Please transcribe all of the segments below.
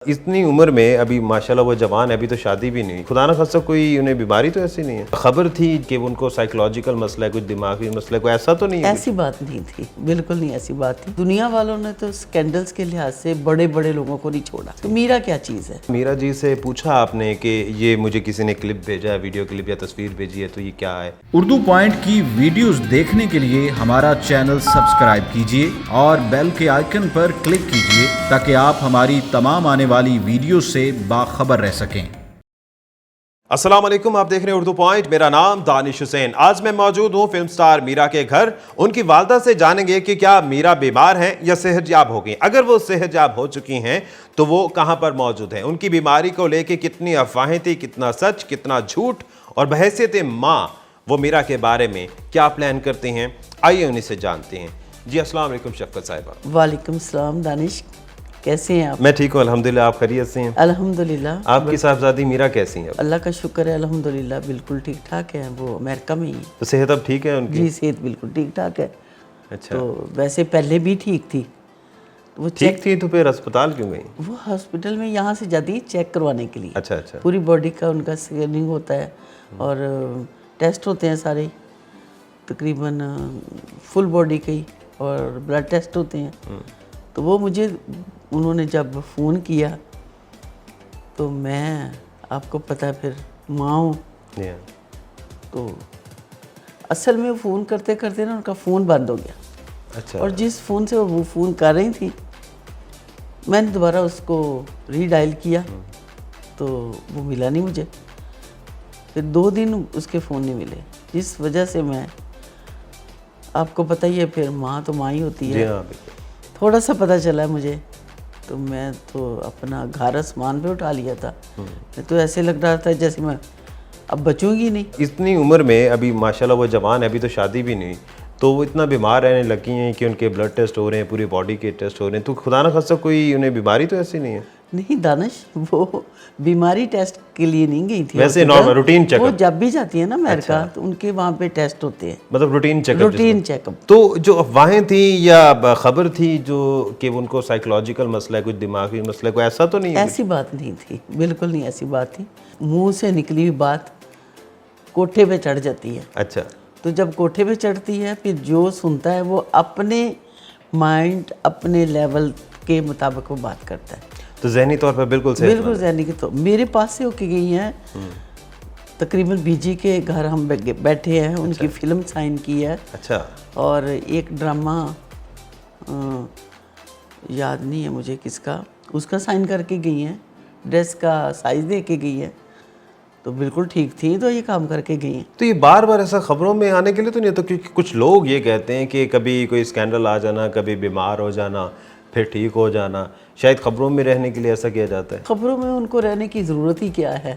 इतनी उम्र में अभी माशाल्लाह वो जवान है, अभी तो शादी भी नहीं, खुदा ना खास्ता कोई उन्हें बीमारी तो ऐसी नहीं है। खबर थी कि उनको साइकोलॉजिकल मसला है, कुछ दिमागी मसला है, कोई ऐसा तो नहीं है? ऐसी बात नहीं थी, बिल्कुल नहीं ऐसी बात थी। दुनिया वालों ने तो स्कैंडल्स के लिहाज से बड़े बड़े लोगों को नहीं छोड़ा। तो मीरा क्या चीज़ है? मीरा जी से पूछा आपने कि ये मुझे किसी ने क्लिप भेजा है, वीडियो क्लिप या तस्वीर भेजी है, तो ये क्या है? उर्दू पॉइंट की वीडियोस देखने के लिए हमारा चैनल सब्सक्राइब कीजिए और बेल के आइकन पर क्लिक कीजिए ताकि आप हमारी तमाम आने वाली वीडियो से बाखबर रह सकें। अस्सलाम वालेकुम, आप देख रहे हैं उर्दू पॉइंट। मेरा नाम दानिश हुसैन। आज मैं मौजूद हूँ फिल्म स्टार मीरा के घर। उनकी वालदा से जानेंगे कि क्या मीरा बीमार हैं या सेहतयाब हो गई। अगर वो सेहतयाब हो चुकी हैं तो वो कहाँ पर मौजूद हैं, उनकी बीमारी को लेके कितनी अफवाहें थी, कितना सच, कितना झूठ, और बहैसियत माँ वो मीरा के बारे में क्या प्लान करते हैं, आइए उन्हीं से जानते हैं। जी अस्सलाम वालेकुम शफ़क़त साहिबा। वालेकुम सलाम दानिश, कैसे हैं आप? मैं ठीक हूँ अल्हम्दुलिल्लाह, आप खैरियत से हैं? अल्हम्दुलिल्लाह। आपकी साहबजादी मीरा कैसी हैं? अल्लाह का शुक्र है, अल्हम्दुलिल्लाह बिल्कुल ठीक ठाक है। वो अमेरिका में ही है। तो सेहत अब ठीक है उनकी? जी सेहत बिल्कुल ठीक ठाक है। अच्छा, तो वैसे पहले भी ठीक थी। वो ठीक थी तो फिर अस्पताल क्यों गई? वो हॉस्पिटल में यहाँ से जाती है चेक करवाने के लिए। अच्छा अच्छा। पूरी बॉडी का उनका स्कैनिंग होता है और टेस्ट होते हैं सारे, तकरीबन फुल बॉडी के ही, और ब्लड टेस्ट होते हैं। तो वो मुझे उन्होंने जब फ़ोन किया तो मैं, आपको पता है फिर माँ हूँ, तो असल में फ़ोन करते करते ना उनका फ़ोन बंद हो गया। अच्छा। और जिस फ़ोन से वो फ़ोन कर रही थी मैंने दोबारा उसको रीडायल किया तो वो मिला नहीं मुझे। फिर 2 दिन उसके फ़ोन नहीं मिले, जिस वजह से मैं, आपको पता ही है फिर माँ तो माँ ही होती जी है। हाँ बिल्कुल। थोड़ा सा पता चला मुझे तो मैं तो अपना घर आसमान पे उठा लिया था। तो ऐसे लग रहा था जैसे मैं अब बचूंगी नहीं। इतनी उम्र में अभी माशाल्लाह वो जवान है, अभी तो शादी भी नहीं, तो वो इतना बीमार रहने लगी हैं कि उनके ब्लड टेस्ट हो रहे हैं, पूरी बॉडी के टेस्ट हो रहे हैं, तो खुदा ना खास्ता कोई उन्हें बीमारी तो ऐसी नहीं है? नहीं दानिश, वो बीमारी टेस्ट के लिए नहीं गई थी। वैसे नॉर्मल रूटीन वो चेकअप? जब भी जाती है ना अमेरिका तो उनके वहाँ पे टेस्ट होते हैं, मतलब रूटीन चेकअप? Routine checkup. तो जो अफवाहें थी या खबर थी जो कि उनको साइकोलॉजिकल मसला है, कुछ दिमागी मसला है, कोई ऐसा तो नहीं है? ऐसी बात नहीं थी, बिल्कुल नहीं ऐसी बात थी। मुंह से निकली हुई बात कोठे पे चढ़ जाती है। अच्छा। तो जब कोठे पे चढ़ती है फिर जो सुनता है वो अपने माइंड, अपने लेवल के मुताबिक वो बात करता है। तो जहनी तौर पर बिल्कुल बिल्कुल जहनी की। तो मेरे पास से होके गई हैं, तकरीबन बीजी के घर हम बैठे हैं, उनकी फिल्म साइन की है। अच्छा। और एक ड्रामा याद नहीं है मुझे किसका, उसका साइन करके गई हैं, ड्रेस का साइज़ दे के गई है, तो बिल्कुल ठीक थी, तो ये काम करके गई हैं। तो ये बार बार ऐसा खबरों में आने के लिए तो नहीं होता? क्योंकि कुछ लोग ये कहते हैं कि कभी कोई स्कैंडल आ जाना, कभी बीमार हो जाना, फिर ठीक हो जाना, शायद खबरों में रहने के लिए ऐसा किया जाता है। खबरों में उनको रहने की ज़रूरत ही क्या है।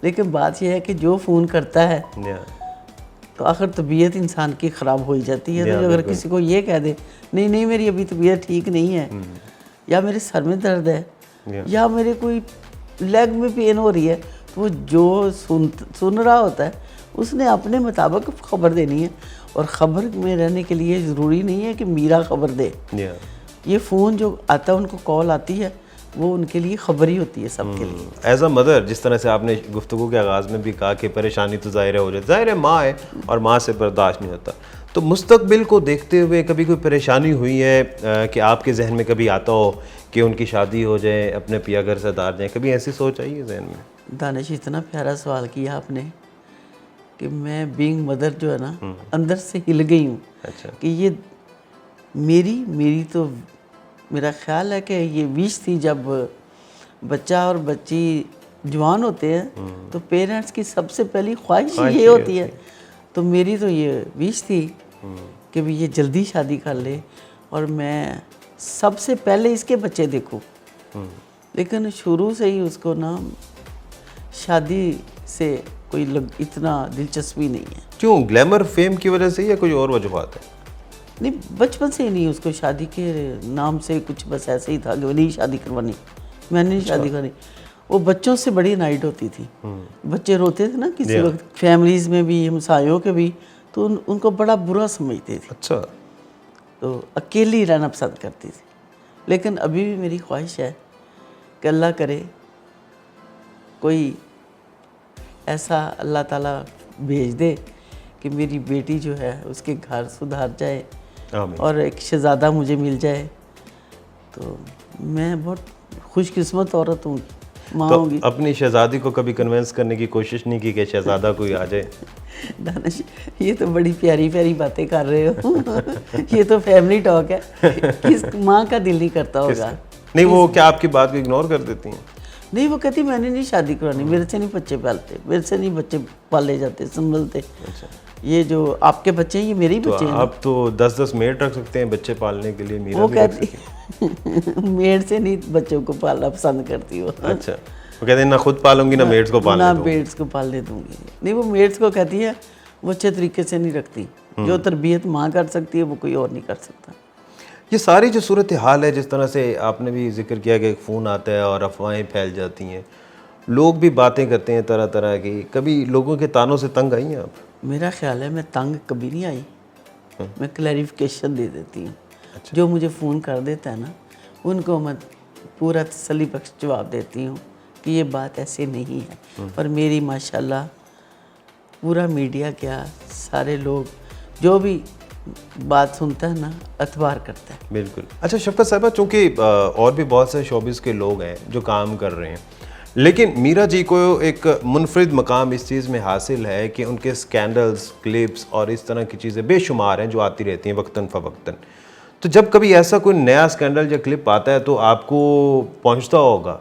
लेकिन बात यह है कि जो फ़ोन करता है तो आखिर तबीयत इंसान की ख़राब हो ही जाती है। तो अगर किसी को ये कह दे नहीं नहीं मेरी अभी तबीयत ठीक नहीं है, या मेरे सर में दर्द है, या मेरे कोई लेग में पेन हो रही है, तो वो जो सुन रहा होता है उसने अपने मुताबिक खबर देनी है। और ख़बर में रहने के लिए ज़रूरी नहीं है कि मीरा खबर दे। ये फ़ोन जो आता है, उनको कॉल आती है, वो उनके लिए खबर ही होती है सबके लिए। एज अ मदर, जिस तरह से आपने गुफ्तगू के आगाज़ में भी कहा कि परेशानी तो ज़ाहिर हो जाती है, ज़ाहिर है माँ है और माँ से बर्दाश्त नहीं होता, तो मुस्तकबिल को देखते हुए कभी कोई परेशानी हुई है कि आपके जहन में कभी आता हो कि उनकी शादी हो जाए, अपने पिया घर से दार जाए, कभी ऐसी सोच आई है जहन में? दानिश, इतना प्यारा सवाल किया आपने कि मैं बीइंग मदर जो है ना अंदर से हिल गई हूँ। अच्छा। कि ये मेरी तो मेरा ख्याल है कि ये विश थी, जब बच्चा और बच्ची जवान होते हैं तो पेरेंट्स की सबसे पहली ख्वाहिश ये होती है। तो मेरी तो ये विश थी कि भी ये जल्दी शादी कर ले और मैं सबसे पहले इसके बच्चे देखूं। लेकिन शुरू से ही उसको ना शादी से कोई इतना दिलचस्पी नहीं है। क्यों? ग्लैमर फेम की वजह से या कोई और वजूहत है? नहीं, बच्चपन से ही नहीं, उसको शादी के नाम से कुछ बस ऐसे ही था कि नहीं शादी करवानी, मैंने नहीं शादी करनी। वो बच्चों से बड़ी नाइट होती थी। बच्चे रोते थे ना किसी वक्त, फैमिलीज़ में भी, हमसायों के भी, तो उनको बड़ा बुरा समझते थे। अच्छा। तो अकेली रहना पसंद करती थी। लेकिन अभी भी मेरी ख्वाहिश है कि अल्लाह करे कोई ऐसा अल्लाह ताला भेज दे कि मेरी बेटी जो है उसके घर सुधार जाए आमीन। और एक शहज़ादा मुझे मिल जाए, तो मैं बहुत खुशकिस्मत औरत हूँ, माँ तो होंगी। अपनी शहजादी को कभी कन्विंस करने की कोशिश नहीं की कि शहजादा कोई आ जाए? दानिश, ये तो बड़ी प्यारी प्यारी बातें कर रहे हो। ये तो फैमिली टॉक है। किस माँ का दिल नहीं करता होगा? नहीं, वो क्या आपकी बात को इग्नोर कर देती हैं? नहीं, वो कहती मैंने नहीं शादी करवानी, मेरे से नहीं बच्चे पालते, मेरे से नहीं बच्चे पाले जाते, संभलते। ये जो आपके बच्चे हैं ये मेरे ही तो बच्चे हैं। आप तो 10-10 मेड रख सकते हैं बच्चे पालने के लिए। मीरा वो भी रख कहती मेड से नहीं बच्चों को पालना पसंद करती हो। अच्छा, वो कहते हैं ना खुद पालूंगी ना मेड्स को पालने ना दूंगी। मेड्स को पालने दूंगी। नहीं, वो मेड्स को कहती है वो अच्छे तरीके से नहीं रखती। जो तरबियत माँ कर सकती है वो कोई और नहीं कर सकता। ये सारी जो सूरत हाल है, जिस तरह से आपने भी जिक्र किया कि एक फ़ोन आता है और अफवाहें फैल जाती हैं, लोग भी बातें करते हैं तरह तरह की, कभी लोगों के तानों से तंग आई हैं आप? मेरा ख्याल है मैं तंग कभी नहीं आई। मैं क्लैरिफिकेशन दे देती हूँ। जो मुझे फ़ोन कर देता है ना, उनको मैं पूरा तसल्ली बख्श जवाब देती हूँ कि ये बात ऐसे नहीं है। और मेरी माशाल्लाह पूरा मीडिया क्या, सारे लोग जो भी बात सुनता है ना, अतबार करता है। बिल्कुल। अच्छा शफकत साहिबा, चूँकि और भी बहुत से शोबिस के लोग हैं जो काम कर रहे हैं, लेकिन मीरा जी को एक मुनफरिद मकाम इस चीज़ में हासिल है कि उनके स्कैंडल्स, क्लिप्स और इस तरह की चीज़ें बेशुमार हैं जो आती रहती हैं वक्तन फ़वक्तन। तो जब कभी ऐसा कोई नया स्कैंडल या क्लिप आता है तो आपको पहुंचता होगा,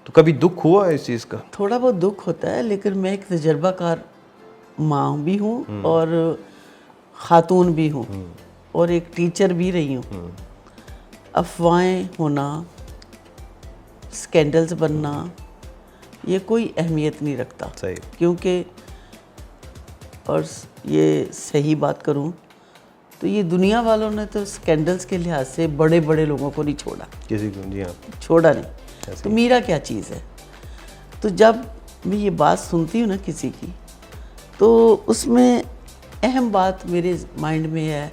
तो कभी दुख हुआ है इस चीज़ का? थोड़ा बहुत दुख होता है, लेकिन मैं एक तजर्बाकार माँ भी हूँ और ख़ातून भी हूँ और एक टीचर भी रही हूँ। अफवाहें होना, स्कैंडल्स बनना, ये कोई अहमियत नहीं रखता। सही। क्योंकि और ये सही बात करूँ तो ये दुनिया वालों ने तो स्कैंडल्स के लिहाज से बड़े बड़े लोगों को नहीं छोड़ा, किसी को? जी हाँ। छोड़ा नहीं। तो मीरा क्या चीज़ है? तो जब मैं ये बात सुनती हूँ ना किसी की, तो उसमें अहम बात मेरे माइंड में है,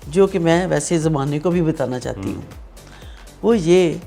जो कि मैं वैसे ज़माने को भी बताना चाहती हूँ। वो ये,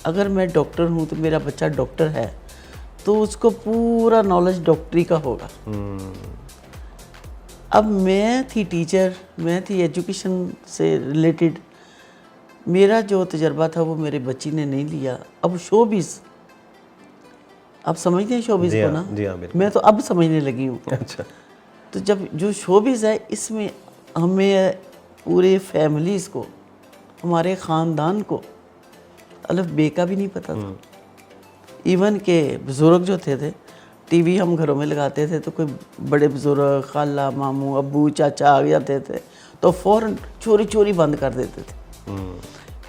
अगर मैं डॉक्टर हूँ तो मेरा बच्चा डॉक्टर है तो उसको पूरा नॉलेज डॉक्टरी का होगा। अब मैं थी टीचर, मैं थी एजुकेशन से रिलेटेड, मेरा जो तजर्बा था वो मेरे बच्ची ने नहीं लिया। अब शोबिज़, आप समझते हैं शोबिज़ को ना? जी हाँ, बिल्कुल। मैं तो अब समझने लगी हूँ। अच्छा। तो जब जो शोबिज़ है, इसमें हमें पूरे फैमिलीज़ को, हमारे ख़ानदान को अलफ बे का भी नहीं पता था। इवन के बुज़ुर्ग जो थे टीवी हम घरों में लगाते थे तो कोई बड़े बुज़ुर्ग, खाला, मामू, अब्बू, चाचा आ जाते थे तो फ़ौरन चोरी चोरी बंद कर देते थे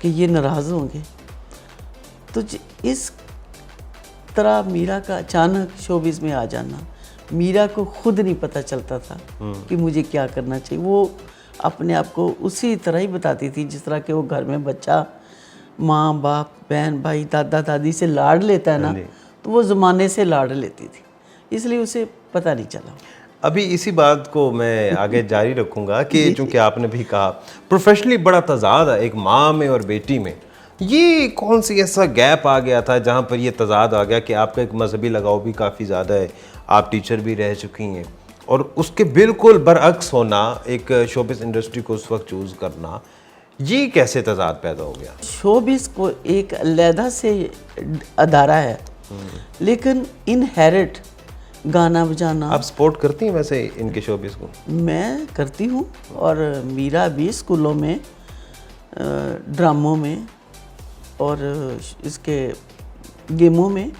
कि ये नाराज़ होंगे। तो इस तरह मीरा का अचानक शोबिज़ में आ जाना, मीरा को खुद नहीं पता चलता था कि मुझे क्या करना चाहिए। वो अपने आप को उसी तरह ही बताती थी जिस तरह के वो घर में बच्चा माँ बाप, बहन भाई, दादा दादी से लाड़ लेता है ना, तो वो ज़माने से लाड़ लेती थी, इसलिए उसे पता नहीं चला। अभी इसी बात को मैं आगे जारी रखूँगा कि चूँकि आपने भी कहा प्रोफेशनली बड़ा तज़ाद है एक माँ में और बेटी में, ये कौन सी ऐसा गैप आ गया था जहाँ पर ये तज़ाद आ गया कि आपका एक मजहबी लगाव भी काफ़ी ज़्यादा है, आप टीचर भी रह चुकी हैं, और उसके बिल्कुल बरअक्स होना, एक शोबिज़ इंडस्ट्री को उस वक्त चूज़ करना, ये कैसे तज़ाद पैदा हो गया? शोबिज़ को एक अलहदा से अदारा है, लेकिन इनहेरिट गाना बजाना। आप सपोर्ट करती हैं वैसे इनके शोबिज़ को? मैं करती हूँ, और मीरा भी स्कूलों में, ड्रामों में और इसके गेमों में,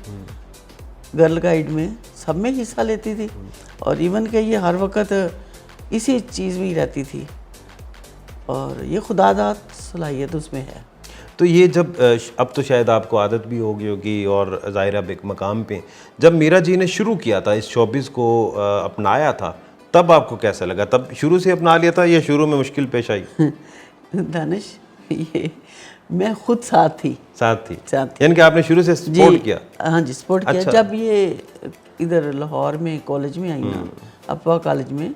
गर्ल गाइड में, सब में हिस्सा लेती थी। और इवन के ये हर वक्त इसी चीज़ में ही रहती थी, और ये खुदादाद सलाहियत उसमें है। तो ये जब अब तो शायद आपको आदत भी हो गई होगी, और ज़ाहिर है एक मकाम पे जब मीरा जी ने शुरू किया था इस शोबिज़ को अपनाया था, तब आपको कैसा लगा? तब शुरू से अपना लिया था या शुरू में मुश्किल पेश आई? दानिश, ये मैं खुद साथ थी। यानी कि आपने शुरू से सपोर्ट किया? हाँ जी, सपोर्ट किया। अच्छा। जब ये इधर लाहौर में कॉलेज में आई ना, अफवा कॉलेज में,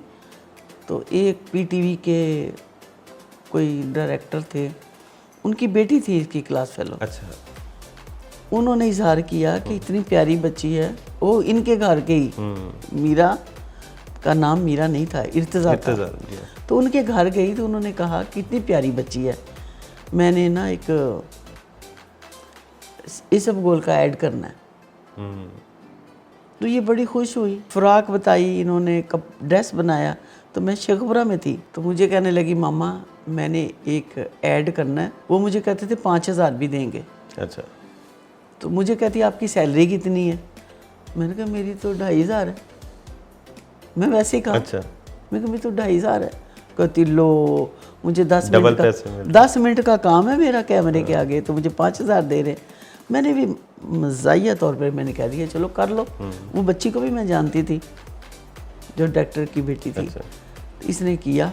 तो एक पीटीवी के कोई डायरेक्टर थे, उनकी बेटी थी इसकी क्लास फेलो। अच्छा। उन्होंने इजहार किया कि इतनी प्यारी बच्ची है, वो इनके घर के ही, मीरा का नाम मीरा नहीं था, इर्तज़ा था। तो उनके घर गई तो उन्होंने कहा कि इतनी प्यारी बच्ची है, मैंने ना एक इसबगोल का ऐड करना है। तो ये बड़ी खुश हुई, फ्रॉक बताई इन्होंने, कप ड्रेस बनाया। तो मैं शेखपुरा में थी, तो मुझे कहने लगी मामा मैंने एक ऐड करना है। वो मुझे कहते थे 5,000 भी देंगे। अच्छा। तो मुझे कहती आपकी सैलरी कितनी है? मैंने कहा मेरी तो 2,500 है। मैं वैसे ही कहा। अच्छा। मैं कहा मेरी तो 2,500 है। कहती लो मुझे 10 डबल मिनट पैसे का 10 मिनट का काम है मेरा कैमरे के आगे, तो मुझे 5,000 दे रहे। मैंने भी मज़ाहिया तौर पे मैंने कह दिया चलो कर लो। वो बच्ची को भी मैं जानती थी जो डॉक्टर की बेटी थी। अच्छा। इसने किया,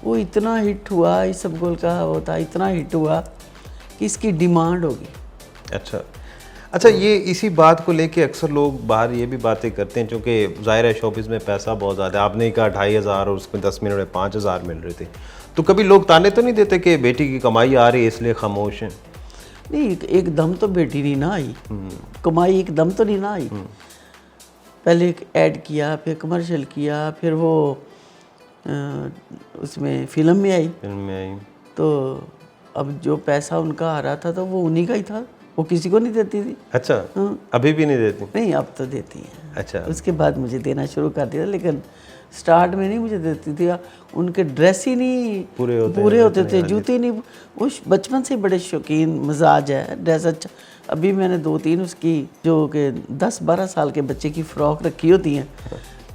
वो इतना हिट हुआ, इसबगोल का वो था, इतना हिट हुआ कि इसकी डिमांड होगी। अच्छा। अच्छा, ये इसी बात को लेके अक्सर लोग बाहर ये भी बातें करते हैं, क्योंकि ज़ाहिर है शोबिज़ में पैसा बहुत ज़्यादा है। आपने कहा 2,500 और उसमें 10 मिनट में 5,000 मिल रहे थे, तो कभी लोग ताने तो नहीं देते कि बेटी की कमाई आ रही है इसलिए खामोश हैं? नहीं, एकदम तो बेटी नहीं ना आई, कमाई एकदम तो नहीं ना आई। पहले एक ऐड किया, फिर कमर्शियल किया, फिर वो उसमें फिल्म में आई। फिल्म में आई। तो अब जो पैसा उनका आ रहा था तो वो उन्हीं का ही था, वो किसी को नहीं देती थी। अच्छा। अभी भी नहीं देती? नहीं, अब तो देती हैं। अच्छा। उसके बाद मुझे देना शुरू कर दिया, लेकिन स्टार्ट में नहीं मुझे देती थी। उनके ड्रेस ही नहीं पूरे होते थे, जूते नहीं। वो बचपन से बड़े शौकीन मिजाज है, ड्रेस अच्छा। अभी मैंने 2-3 उसकी जो कि 10-12 साल के बच्चे की फ़्रॉक रखी होती हैं,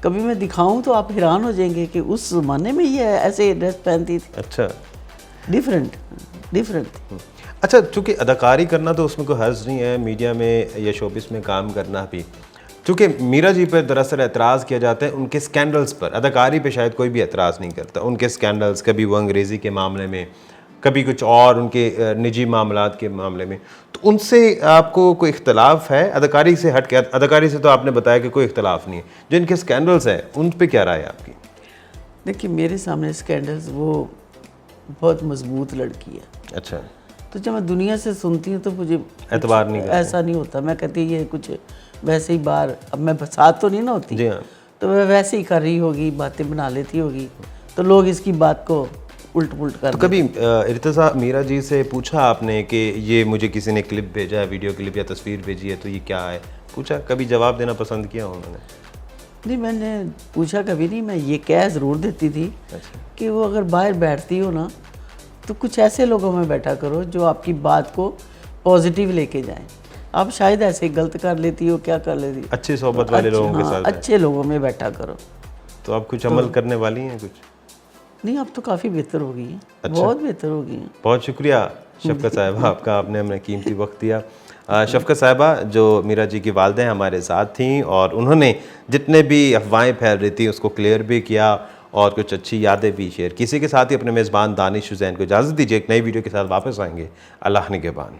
कभी मैं दिखाऊं तो आप हैरान हो जाएंगे कि उस ज़माने में ये ऐसे ड्रेस पहनती थी। अच्छा। डिफरेंट अच्छा, चूँकि अदाकारी करना तो उसमें कोई हर्ज नहीं है, मीडिया में या शोबिस में काम करना भी। चूँकि मीरा जी पर दरअसल एतराज़ किया जाता है उनके स्कैंडल्स पर, अदाकारी पे शायद कोई भी एतराज़ नहीं करता। उनके स्कैंडल्स, कभी वो अंग्रेज़ी के मामले में, कभी कुछ और उनके निजी मामलात के मामले में, तो उनसे आपको कोई इख्तलाफ है? अदाकारी से हट के, अदाकारी से तो आपने बताया कि कोई इख्तलाफ नहीं है, जो इनके स्कैंडल्स हैं उन पर क्या राय है आपकी? देखिए, मेरे सामने स्कैंडल्स, वो बहुत मजबूत लड़की है। अच्छा। तो जब मैं दुनिया से सुनती हूँ तो मुझे एतबार नहीं करते? ऐसा नहीं होता। मैं कहती ये कुछ वैसे ही बार, अब मैं साथ तो नहीं ना होती। जी हाँ। तो वह वैसे ही कर रही होगी, बातें बना लेती होगी, तो लोग इसकी बात को उल्ट पुल्ट कर। तो कभी इर्तिज़ा मीरा जी से पूछा आपने कि ये मुझे किसी ने क्लिप भेजा है, वीडियो क्लिप या तस्वीर भेजी है, तो ये क्या है? पूछा? कभी जवाब देना पसंद किया उन्होंने? नहीं, मैंने पूछा कभी नहीं। मैं ये कह ज़रूर देती थी कि वो अगर बाहर बैठती हो ना, तो कुछ ऐसे लोगों में बैठा करो जो आपकी बात को पॉजिटिव लेके जाएं। आप शायद ऐसे गलत कर लेती हो, क्या कर लेती, अच्छी सोहबत वाले लोगों के साथ। अच्छे लोगों में बैठा करो। तो आप कुछ अमल करने वाली हैं? कुछ नहीं, अब तो काफ़ी बेहतर हो गई है। अच्छा। बहुत बेहतर हो गई है। बहुत शुक्रिया शफकत साहिबा आपका, आपने हमें कीमती वक्त दिया। शफकत साहिबा जो मीरा जी की वालिदा हैं हमारे साथ थीं, और उन्होंने जितने भी अफवाहें फैल रही थी उसको क्लियर भी किया और कुछ अच्छी यादें भी शेयर। किसी के साथ ही अपने मेज़बान दानिश हुसैन को इजाज़त दीजिए। एक नई वीडियो के साथ वापस आएंगे। अल्लाह निगहबान।